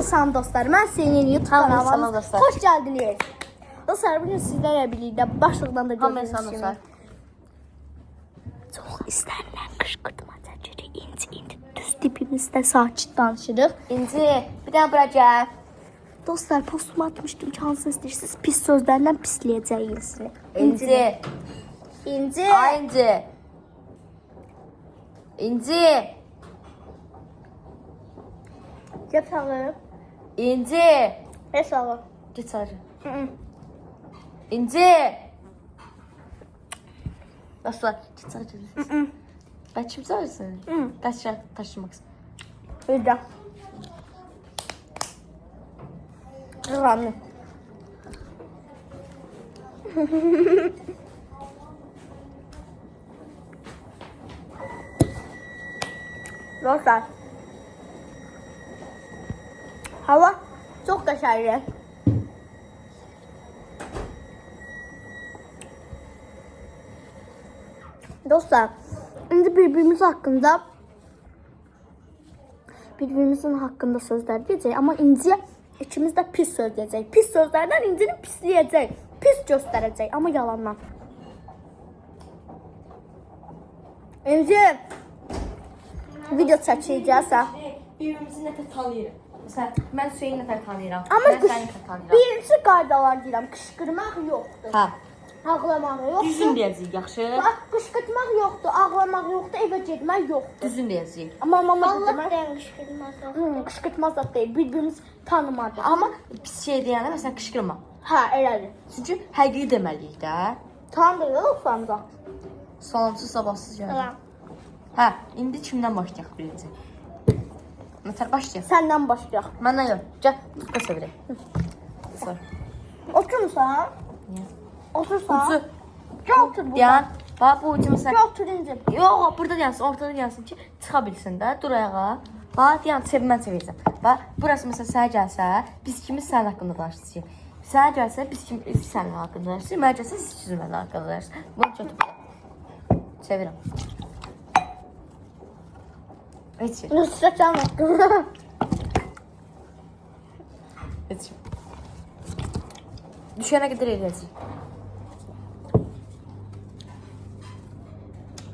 Salam dostlar, mən senin YouTube kanalına xoş gəldiniz. Dostlar, bugün sizlərlə birlikdə başlıqdan da gördüyünüz kimi çox istənilən qışqırtma çəkirik. İnci, düz dibimizdə sakit danışırıq. İnci, bir dənə bura gəl. Dostlar, postumu atmışdım ki, hansını istəyirsiniz? Pis sözlərlə pisləyəcəyiniz. İnci. İnci. Ay İnci. İnci. Gəl sağır. İnci. Gəl sağır. Geç sarı. İnci. Dostlar, geç sarı gəl. Ben kim sarısın? Taşımak istedim. Öyle. Kıranlı. Dostlar. Hava çok geçerli. Dostlar, şimdi birbirimizin hakkında sözler diyeceğiz ama İnci'ye ikimiz de pis söz diyeceğiz. Pis sözlerden İnci'ni pisleyeceğiz. Pis göstereceğiz ama yalandan. İnci, video çəkəcəksə. Birbirimizi nətər tanıyırıq. Məsələn, mən Hüseyin nətər tanıyıram. Ama mən səni nətər tanıyıram. birinci qaydalar deyirəm, qışqırmaq yoxdur. Hə. Ağlamaq yoxdur. Düzün deyəcəyik, yaxşı? Qışqırtmaq yoxdur, ağlamaq yoxdur, evə getmək yoxdur. Düzün deyəcəyik. Amma mama Allah demək, ben kışkırtmaz o. qışqırtmaz da deyil, birbirimiz tanımadıq. Amma pis şey deyəndə məsələn qışqırma. Hə, elədir. Çünki həqiqi deməliyik də. Tanıdıq olsanca. Salansız sabahsız gəlir. Hə. Hə, indi kimdən başlayaq birinci? Nətər başlayaq? Səndən başlayaq. Məndən yox. Gəl, tutqa çevirək. Sor. Oturmuşsan? Niyə? Otursan? Ucu. Gəl otur burada. Deyən, bax bu ucu məsələn. Gəl otur İnci. Yox, burada dayansın, ortada dayansın ki, çıxa bilsin də, dur ayağa. Bax, dayan, mən çevirəcəm. Bax, burası məsələn sənə gəlsə, biz ikimiz sənin haqqında danışacağıq. Sənə gəlsə, biz ikimiz sənin haqqında danışacağıq. Mənə gəlsə, siz ikiniz mənim haqqında danışacağıq. Bunu götür. Çevirəm. Heç şey. Nusrətən haqqında. Heç şey. Düşənə qədər eləyəcəyik.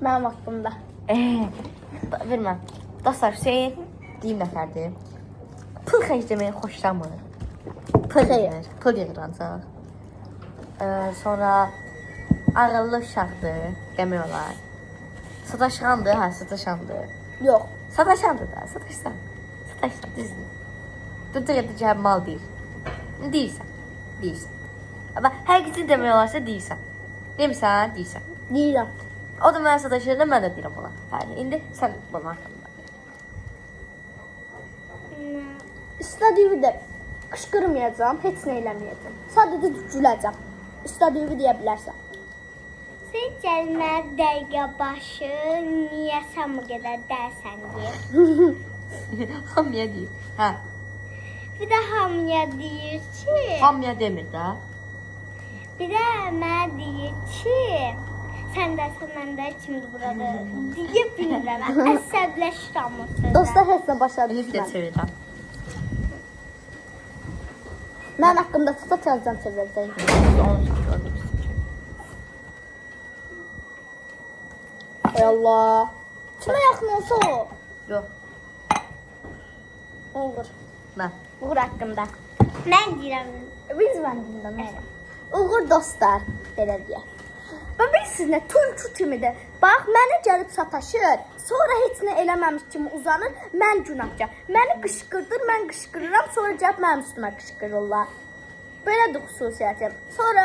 Mənim haqqımda. Verməm. Dostlar, Hüseyin deyim nəfərdir. Pul xərcləməyi xoşlamır. Pul yığır. Pul yığır ancaq. Sonra ağıllı uşaqdır, demək olar. Sataşqandır, hə, sataşandır. Yox. Sataşandır da, sataşsan. Sataşsan, düzdür. Durduq edə gəlib mal deyir. Deyirsən, deyirsən. Amma həqiqətini demək olarsa deyirsən. Demirsən, deyirsən. Deyirəm. O da mənə sataşırdı, mən də deyirəm ona. Hə, indi sən bana haqqında. İstədiyimi də qışqırmayacağam, heç nə eləməyəcəm. Sadəcə güləcəm. İstədiyimi deyə bilərsən. Sen gelme dəqiqə başı niye sen bu kadar dersen diye. Hamıya deyir. Hə, Bir de hamıya deyir ki, hamıya demir də. bir de mənə deyir ki, sen dersen ben de şimdi burada diye bilmirəm. Əsəbləşirəm o sözə. Dostlar heç nə başa Elə bir də düşməm. çevirəm. Mənim haqqımda tuta çözəcəm çevirəcəyim. Onu gördüm. Ey Allah. Kimə yaxın olsa o? Yox, Olur. mən. Uğur haqqında. Mən deyirəm. Biz mən dinləmişəm. Uğur dostlar, belə deyək. Və bilirsiniz nə, tülkü kimidir. Bax, mənə gəlib sataşır, sonra heç nə eləməmiş kimi uzanır, mən günahkar. Məni qışqırdır, mən qışqırıram, sonra gəlib mənim üstümə qışqırırlar. Belədir xüsusiyyətim. Sonra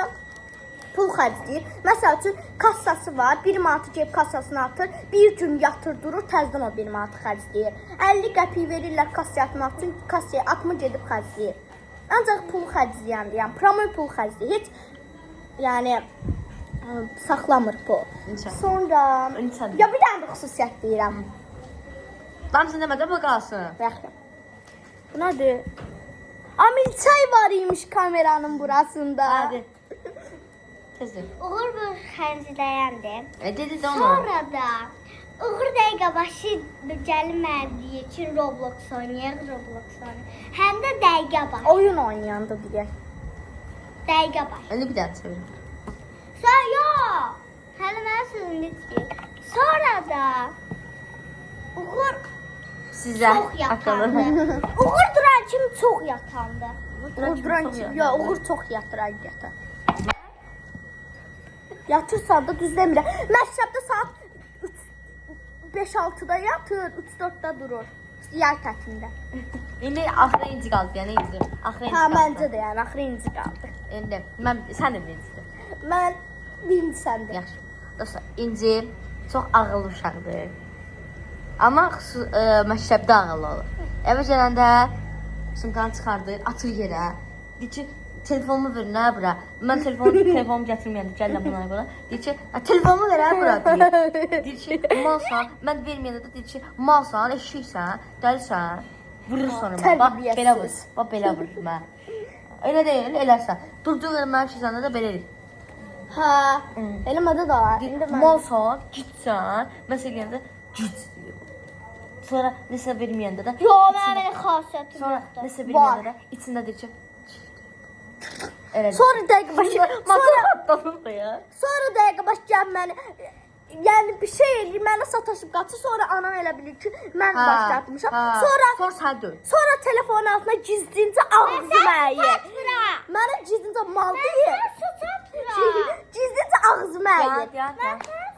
pul xərcləyir. Məsəl üçün, kassası var, 1 manatı gəlib kassasına atır, bir gün yatır durur, təzdən o 1 manatı xərcləyir. 50 qəpik verirlər kassaya atmaq üçün, kassaya atma gedib xərcləyir. Ancaq pul xərcləyəndir, yəni promoy pul xərcləyir. Heç, yəni, saxlamır pul. İnsan. Sonra, İnsan. ya bir dənə də xüsusiyyət deyirəm. Hamısını demədə bu qalsın. Yaxşı. Bu nədir? Amilçay var imiş kameranın burasında. Hadi. Tezdir. Uğur bu xərcləyəndir. Dedi də onu. Sonra da Uğur dəqiqə başı gəlmədiyi üçün Roblox oynayır, Həm də dəqiqə başı. Oyun oynayanda deyək. Dəqiqə başı. Öyle bir daha söyle. Sonra yox. Hələ mənə sözüm bitmir. Sonra da Uğur Size çox yatandı. akıllı. Uğur duran kimi çox yatandı. Uğur duran ki, ya Uğur çox yatır aidiyyata. Yatırsan da düz demirəm. Məktəbdə saat 5-6-da yatır, 3-4-də durur. Yay tətilində. İndi axırı inci qaldı, yəni inci. Axırı inci Ha, qaldı. məncə də yəni axırı inci qaldı. İndi sən də birincisin. Mən birinci səndə. Yaxşı. Dostlar, İnci çox ağıllı uşaqdır. Amma məktəbdə ağıllı olur. Evə gələndə sumkanı çıxardır, atır yerə. Deyir ki, telefonumu ver, nə bura? Mən telefonumu gətirməyəndə gəllə buna görə. Deyir ki, telefonumu ver, hə bura deyir. Deyir ki, malsan. Mən verməyəndə də deyir ki, malsan, eşiksən, dəlisən. Vurur sonra mən. Bax, belə vur. Bax, belə vur mən. Elə deyil, eləsən. Durduğun yerə mənim şeysəndə də belə eləyir. Hə, eləmədə də var. İndi mən Malsan, gitsən, məsələn deyəndə git deyir. Sonra nəsə verməyəndə də Yo, mənim elə xasiyyətim sonra yoxdur. nəsə verməyəndə də içində deyir ki elə. sonra dəqiqə başı, sonra atlanır da ya. sonra dəqiqə başı gəl məni yəni bir şey eləyir, mənə sataşıb qaçır, sonra anam elə bilir ki, mən başlatmışam. Sonra sən döy. Sonra telefonun altına gizlincə ağzıma yeyir. Bura. Mənə gizlincə mal deyir. Su çatmıram. Gizlincə ağzıma yeyir. Ya.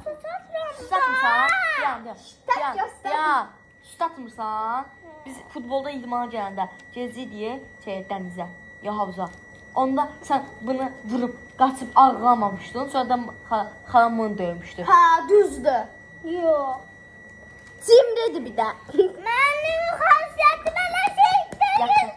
Su çatmıram. Statmırsan? Ya. göstər. Statmırsan? Biz futbolda idmana gələndə gəzirik dənizə, ya havuza. Onda sən bunu vurub qaçıb ağlamamışdın, sonra da xalam bunu döymüşdü. Hə, düzdür. Yox. Cimridir bir də. Mənim xasiyyətim elə şey deyil.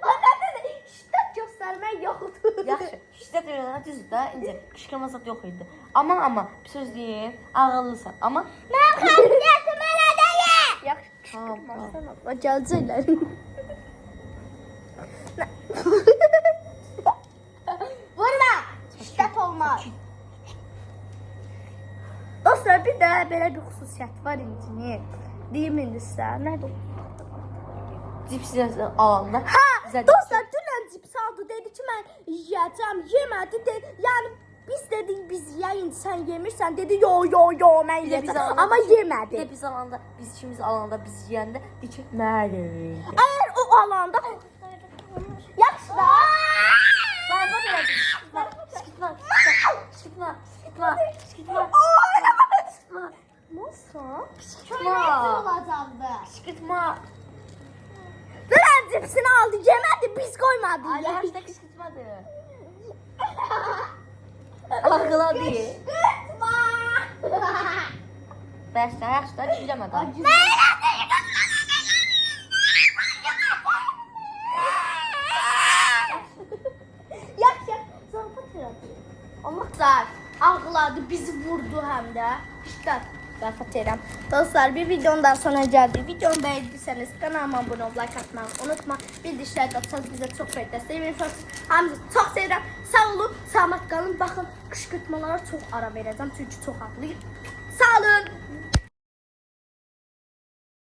O nədir? Şiddet göstərmək yoxdur. Yaxşı, şiddət öyrənə düzdür də, incə qışqırma zad yox idi. Amma bir söz deyim, ağıllısan. Amma Mənim xasiyyətim elə deyil. Yaxşı, qışqırmasan Allah, gələcəklər. Vurma! Şiddet olmaz. Dostlar, bir də belə bir xüsusiyyət var incinin. Deyim indi sizə, nədir o? cips alanda Hə, dostlar, dünən cips aldı, dedi ki, mən yiyəcəm, yemədi, dedi. Yəni, biz dedik, biz yiyəyin, sən yemirsən, dedi, yo, mən yiyəcəm, amma yemədi. Biz alanda, biz ikimiz alanda, biz yiyəndə, deyir ki, nədir? Əgər o alanda, yaxşı da. Nasıl? Kışkırtma. Dünən cipsini aldı, yemədi, biz qoymadı. Yaşta kışkırtmadı. Ağla değil. Yaşta düşüremedi. Yaxşı, zarafat elədi. Allah zar, ağladı, bizi vurdu həm də. İşte, zarafat edirəm. Dostlar, bir videonun daha sona gəldik. Videomu bəyəndiyseniz kanalıma abunə olub, like atmayı unutma. Bildirişlər atsanız bizə çox böyük dəstək verirsiniz. Hamınızı çox sevirəm. Sağ olun, salamat qalın. Baxın, qışqırtmalara çox ara verəcəm çünki çox ağlayır. Sağ olun.